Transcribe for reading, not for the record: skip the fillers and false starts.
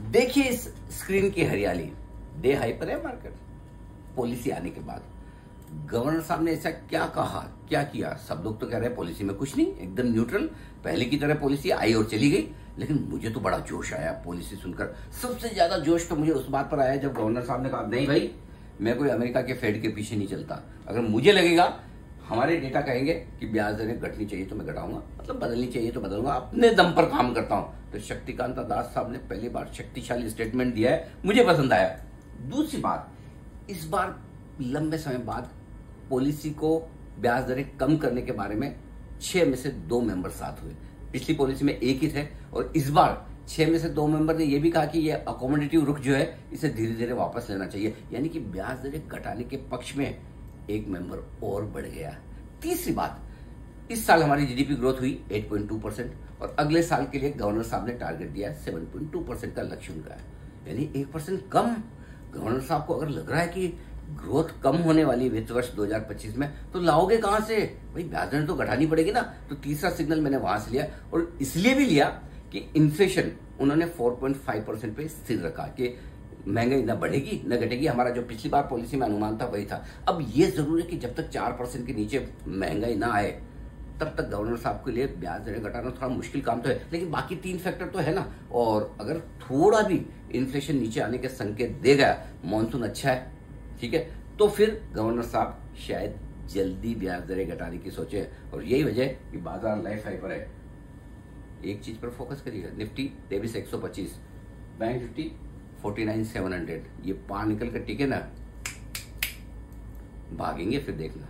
देखिए इस स्क्रीन की हरियाली, डे हाई पर है मार्केट। पॉलिसी आने के बाद गवर्नर साहब ने ऐसा क्या कहा, क्या किया? सब लोग तो कह रहे हैं पॉलिसी में कुछ नहीं, एकदम न्यूट्रल, पहले की तरह पॉलिसी आई और चली गई। लेकिन मुझे तो बड़ा जोश आया पॉलिसी सुनकर। सबसे ज्यादा जोश तो मुझे उस बात पर आया जब गवर्नर साहब ने कहा, नहीं भाई, मैं कोई अमेरिका के फेड के पीछे नहीं चलता। अगर मुझे लगेगा, हमारे डेटा कहेंगे कि ब्याज दरें घटनी चाहिए तो मैं घटाऊंगा, मतलब बदलनी चाहिए तो बदलूंगा, अपने दम पर काम करता हूं। तो शक्तिकांता दास साहब ने पहली बार शक्तिशाली स्टेटमेंट दिया है, मुझे पसंद आया। दूसरी बात, इस बार लंबे समय बाद पॉलिसी को ब्याज दरें कम करने के बारे में 6 में से 2 मेंबर साथ हुए। पिछली पॉलिसी में एक ही थे और इस बार 6 में से 2 मेंबर ने यह भी कहा कि यह अकोमोडेटिव रुख जो है इसे धीरे धीरे वापस लेना चाहिए, यानी कि ब्याज दरें घटाने के पक्ष में एक मेंबर और बढ़ गया। तीसरी बात, इस साल हमारी जीडीपी ग्रोथ हुई 8.2% और अगले साल के लिए गवर्नर साहब ने टारगेट दिया 7.2% का लक्ष्य उनका है, यानी 1% कम। गवर्नर साहब को अगर लग रहा है कि ग्रोथ कम होने वाली वित्त वर्ष 2025 में, तो लाओगे कहां से भाई? ब्याज दरें तो घटानी पड़ेगी ना। तो तीसरा सिग्नल मैंने वहां से लिया और इसलिए भी लिया कि इन्फ्लेशन उन्होंने 4.5% पे स्थिर रखा कि महंगाई न बढ़ेगी न घटेगी। हमारा जो पिछली बार पॉलिसी में अनुमान था वही था। अब ये जरूर है कि जब तक 4% के नीचे महंगाई ना आए तब तक गवर्नर साहब के लिए ब्याज दरें घटाना थोड़ा मुश्किल काम तो है, लेकिन बाकी 3 फैक्टर तो है ना। और अगर थोड़ा भी इन्फ्लेशन नीचे आने के संकेत देगा, मॉनसून अच्छा है, ठीक है, तो फिर गवर्नर साहब शायद जल्दी ब्याज दरें घटाने की सोचे। और यही वजह है कि बाजार लाइफ हाई पर है। एक चीज पर फोकस करिएगा, निफ्टी 23,125, बैंक निफ्टी 49,700, ये पार निकल कर टिके ना, भागेंगे फिर देखना।